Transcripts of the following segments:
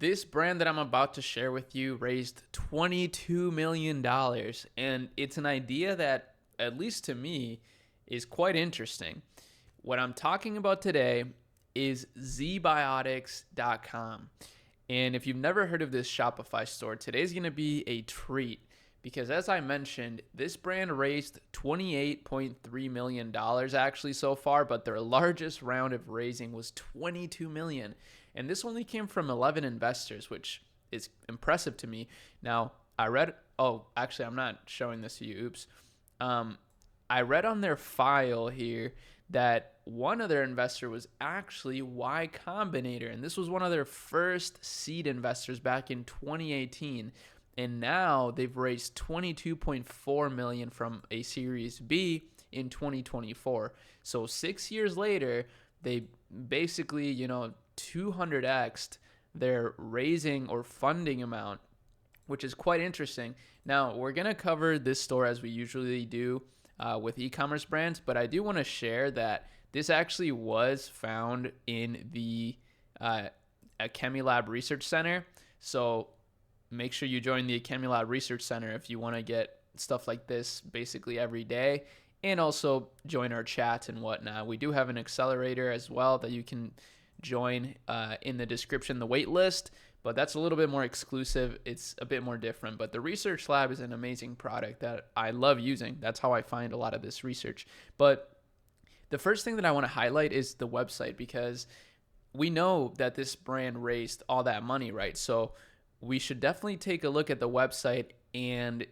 This brand that I'm about to share with you raised $22 million, and it's an idea that, at least to me, is quite interesting. What I'm talking about today is zbiotics.com. And if you've never heard of this Shopify store, today's going to be a treat because, as I mentioned, this brand raised $28.3 million actually so far, but their largest round of raising was $22 million. And this only came from 11 investors, which is impressive to me. Now, actually, I'm not showing this to you. Oops. I read on their file here that one of their investor was actually Y Combinator, and this was one of their first seed investors back in 2018. And now they've raised 22.4 million from a Series B in 2024. So 6 years later, they basically, 200x'd their raising or funding amount, which is quite interesting. Now, we're going to cover this store as we usually do with e-commerce brands, but I do want to share that this actually was found in the Chemilab Research Center. So make sure you join the Chemilab Research Center if you want to get stuff like this basically every day, and also join our chat and whatnot. We do have an accelerator as well that you can join in the description, the wait list, but that's a little bit more exclusive. It's a bit more different, but the Research Lab is an amazing product that I love using. That's how I find a lot of this research. But the first thing that I want to highlight is the website, because we know that this brand raised all that money, right? So we should definitely take a look at the website and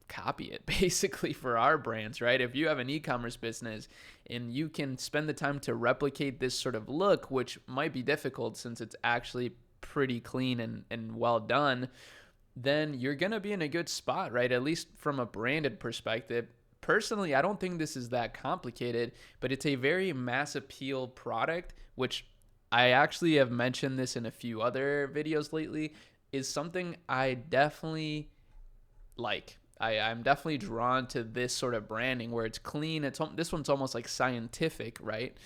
copy it basically for our brands, right? If you have an e-commerce business and you can spend the time to replicate this sort of look, which might be difficult since it's actually pretty clean and well done, then you're going to be in a good spot, right? At least from a branded perspective. Personally, I don't think this is that complicated, but it's a very mass appeal product, which I actually have mentioned this in a few other videos lately, is something I definitely like. I'm definitely drawn to this sort of branding where it's clean. This one's almost like scientific, right?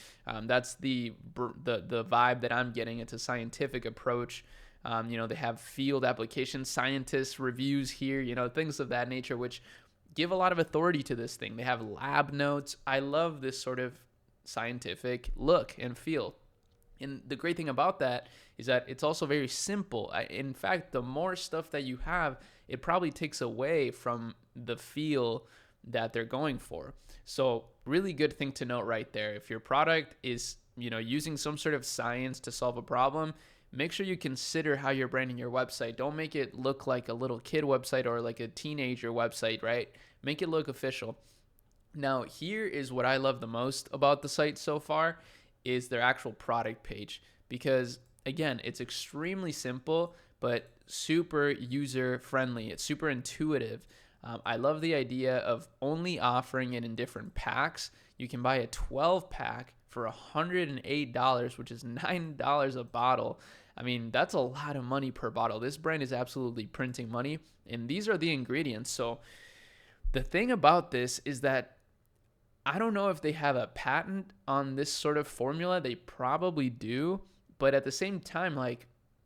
That's the vibe that I'm getting. It's a scientific approach. They have field application scientists reviews here, things of that nature, which give a lot of authority to this thing. They have lab notes. I love this sort of scientific look and feel. And the great thing about that is that it's also very simple. In fact, the more stuff that you have, it probably takes away from the feel that they're going for. So really good thing to note right there. If your product is, using some sort of science to solve a problem, make sure you consider how you're branding your website. Don't make it look like a little kid website or like a teenager website, right? Make it look official. Now, here is what I love the most about the site so far is their actual product page, because again, it's extremely simple but super user friendly. It's super intuitive. I love the idea of only offering it in different packs. You can buy a 12 pack for $108, which is $9 a bottle. I mean, that's a lot of money per bottle. This brand is absolutely printing money, and these are the ingredients. So the thing about this is that I don't know if they have a patent on this sort of formula. They probably do, but at the same time,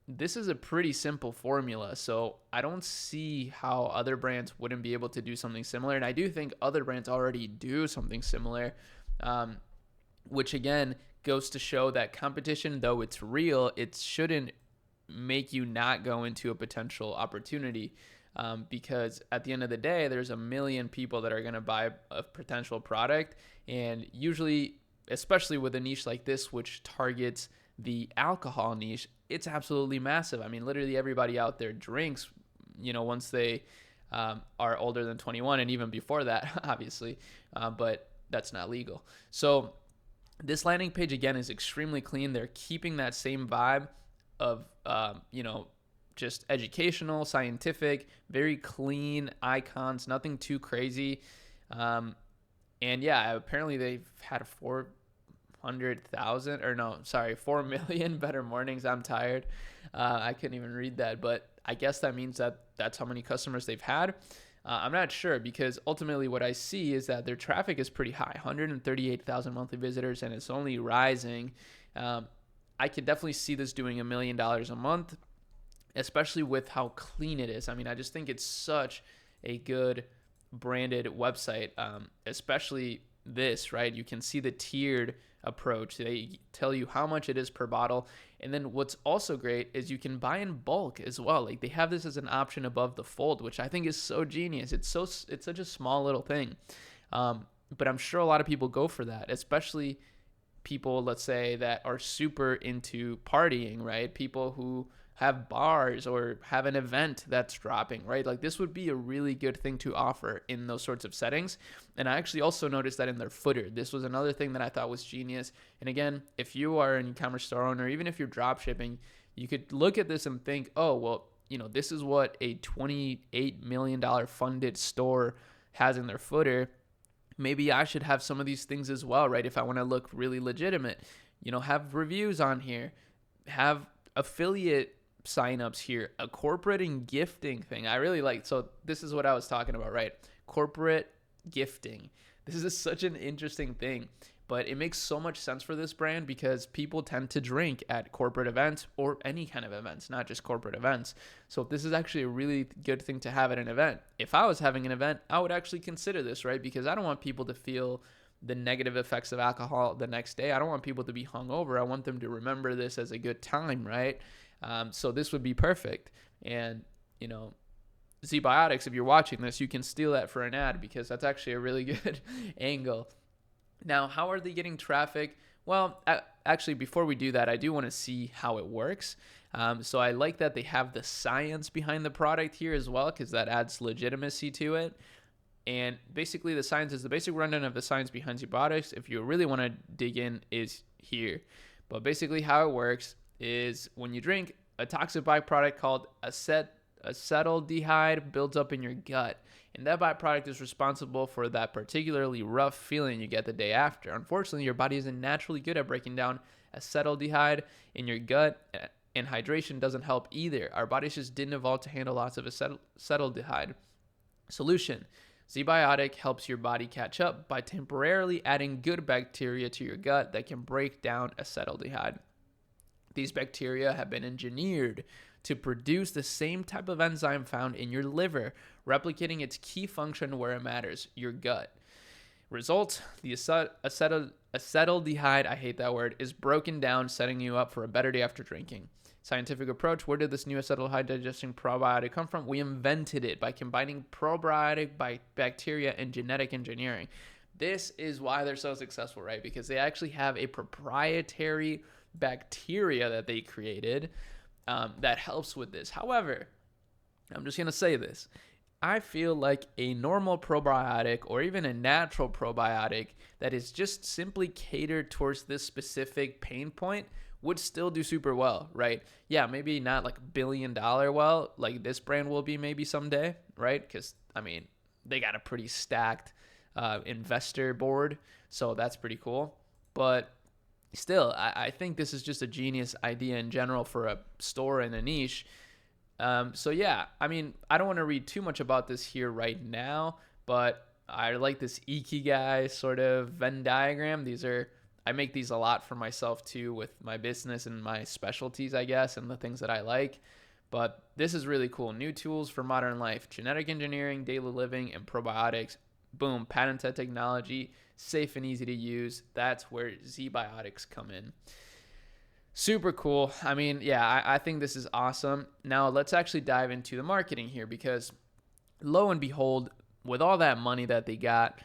this is a pretty simple formula. So I don't see how other brands wouldn't be able to do something similar. And I do think other brands already do something similar, which again goes to show that competition, though it's real, it shouldn't make you not go into a potential opportunity. Because at the end of the day, there's a million people that are going to buy a potential product. And usually, especially with a niche like this, which targets the alcohol niche, it's absolutely massive. I mean, literally everybody out there drinks, once they are older than 21, and even before that, obviously, but that's not legal. So this landing page, again, is extremely clean. They're keeping that same vibe of, just educational, scientific, very clean icons, nothing too crazy. And yeah, apparently they've had 4 million better mornings. I'm tired. I couldn't even read that, but I guess that means that that's how many customers they've had. I'm not sure, because ultimately what I see is that their traffic is pretty high, 138,000 monthly visitors, and it's only rising. I could definitely see this doing $1 million a month. especially with how clean it is. I mean, I just think it's such a good branded website, especially this, right? You can see the tiered approach. They tell you how much it is per bottle. And then what's also great is you can buy in bulk as well. Like they have this as an option above the fold, which I think is so genius. It's such a small little thing. But I'm sure a lot of people go for that, especially people, let's say, that are super into partying, right? People who have bars or have an event that's dropping, right? Like this would be a really good thing to offer in those sorts of settings. And I actually also noticed that in their footer. This was another thing that I thought was genius. And again, if you are an e-commerce store owner, even if you're drop shipping, you could look at this and think, oh, well, this is what a $28 million funded store has in their footer. Maybe I should have some of these things as well, right? If I want to look really legitimate, have reviews on here, have affiliate signups here, a corporate and gifting thing. I really like, so this is what I was talking about, right? Corporate gifting. This is such an interesting thing, but it makes so much sense for this brand because people tend to drink at corporate events or any kind of events, not just corporate events. So this is actually a really good thing to have at an event. If I was having an event, I would actually consider this, right? Because I don't want people to feel the negative effects of alcohol the next day. I don't want people to be hungover. I want them to remember this as a good time, right? So this would be perfect. And, ZBiotics, if you're watching this, you can steal that for an ad because that's actually a really good angle. Now, how are they getting traffic? Well, actually, before we do that, I do want to see how it works. So I like that they have the science behind the product here as well because that adds legitimacy to it. And basically, the science is the basic rundown of the science behind ZBiotics. If you really want to dig in, is here. But basically, how it works is when you drink, a toxic byproduct called acetaldehyde builds up in your gut, and that byproduct is responsible for that particularly rough feeling you get the day after. Unfortunately, your body isn't naturally good at breaking down acetaldehyde in your gut, and hydration doesn't help either. Our bodies just didn't evolve to handle lots of acetaldehyde. Solution: ZBiotic helps your body catch up by temporarily adding good bacteria to your gut that can break down acetaldehyde. These bacteria have been engineered to produce the same type of enzyme found in your liver, replicating its key function where it matters, your gut. Result: the acetaldehyde, I hate that word, is broken down, setting you up for a better day after drinking. Scientific approach: where did this new acetaldehyde digesting probiotic come from? We invented it by combining probiotic bacteria and genetic engineering. This is why they're so successful, right? Because they actually have a proprietary bacteria that they created that helps with this. However, I'm just going to say this. I feel like a normal probiotic or even a natural probiotic that is just simply catered towards this specific pain point would still do super well, right? Yeah, maybe not like $1 billion well, like this brand will be maybe someday, right? Because, they got a pretty stacked investor board, so that's pretty cool. But still, I think this is just a genius idea in general for a store in a niche. So yeah, I don't want to read too much about this here right now, but I like this Ikigai sort of Venn diagram. I make these a lot for myself too with my business and my specialties, I guess, and the things that I like. But this is really cool. New tools for modern life: genetic engineering, daily living, and probiotics. Boom, patented technology, safe and easy to use. That's where ZBiotics come in. Super cool. I think this is awesome. Now let's actually dive into the marketing here because lo and behold, with all that money that they got,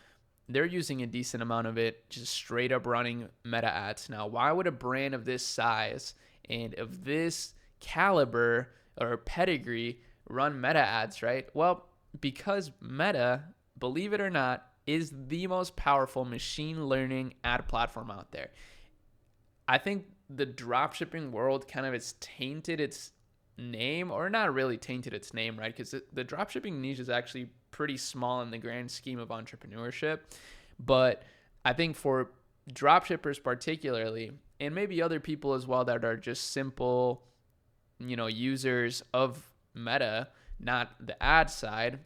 they're using a decent amount of it just straight up running meta ads. Now, why would a brand of this size and of this caliber or pedigree run meta ads, right? Well, because Meta, believe it or not, is the most powerful machine learning ad platform out there. I think the dropshipping world kind of has tainted its name, or not really tainted its name, right? Because the dropshipping niche is actually pretty small in the grand scheme of entrepreneurship. But I think for dropshippers particularly, and maybe other people as well that are just simple, users of Meta, not the ad side,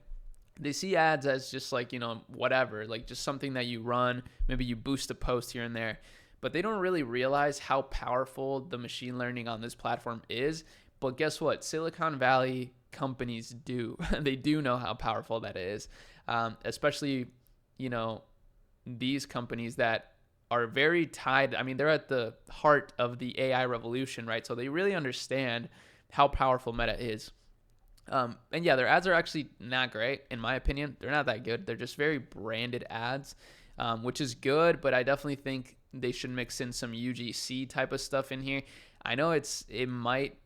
they see ads as just like, whatever, like just something that you run. Maybe you boost a post here and there, but they don't really realize how powerful the machine learning on this platform is. But guess what? Silicon Valley companies do. They do know how powerful that is, especially, you know, these companies that are very tied. I mean, they're at the heart of the AI revolution, right? So they really understand how powerful Meta is. And yeah, their ads are actually not great, in my opinion. They're not that good. They're just very branded ads, which is good, but I definitely think they should mix in some UGC type of stuff in here. I know it might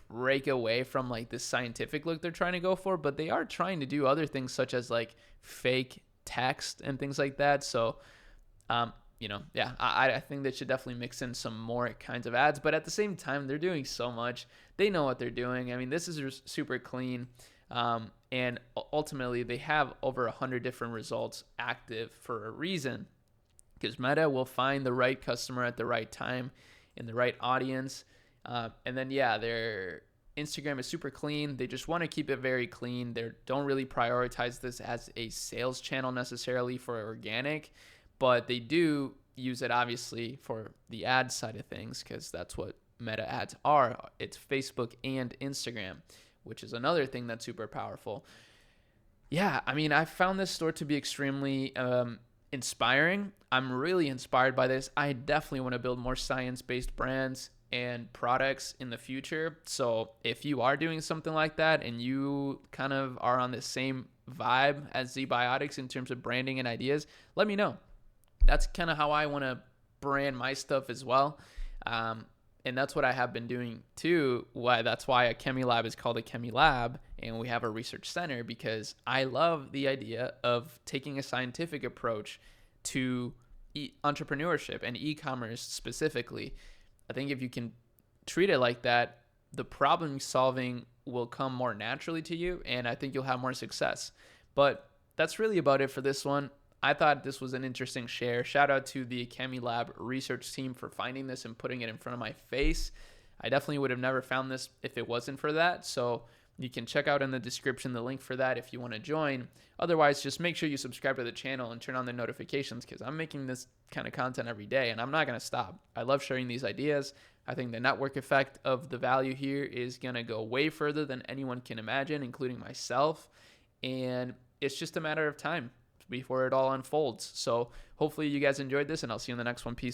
break away from like the scientific look they're trying to go for, but they are trying to do other things such as like fake text and things like that. So, yeah, I think they should definitely mix in some more kinds of ads. But at the same time, they're doing so much. They know what they're doing. I mean, this is super clean. And ultimately, they have over 100 different results active for a reason, because Meta will find the right customer at the right time in the right audience. And then, yeah, their Instagram is super clean. They just want to keep it very clean. They don't really prioritize this as a sales channel necessarily for organic, but they do use it obviously for the ad side of things, because that's what Meta ads are. It's Facebook and Instagram, which is another thing that's super powerful. Yeah, I mean, I found this store to be extremely inspiring. I'm really inspired by this. I definitely want to build more science-based brands and products in the future. So if you are doing something like that and you kind of are on the same vibe as ZBiotics in terms of branding and ideas, let me know. That's kind of how I want to brand my stuff as well. And that's what I have been doing too. That's why a Chemi Lab is called a Chemi Lab, and we have a research center, because I love the idea of taking a scientific approach to entrepreneurship and e-commerce specifically. I think if you can treat it like that, the problem solving will come more naturally to you, and I think you'll have more success. But that's really about it for this one. I thought this was an interesting share. Shout out to the Chemi Lab research team for finding this and putting it in front of my face. I definitely would have never found this if it wasn't for that. So you can check out in the description the link for that if you want to join. Otherwise, just make sure you subscribe to the channel and turn on the notifications, because I'm making this kind of content every day and I'm not going to stop. I love sharing these ideas. I think the network effect of the value here is going to go way further than anyone can imagine, including myself. And it's just a matter of time before it all unfolds. So hopefully you guys enjoyed this, and I'll see you in the next one. Peace.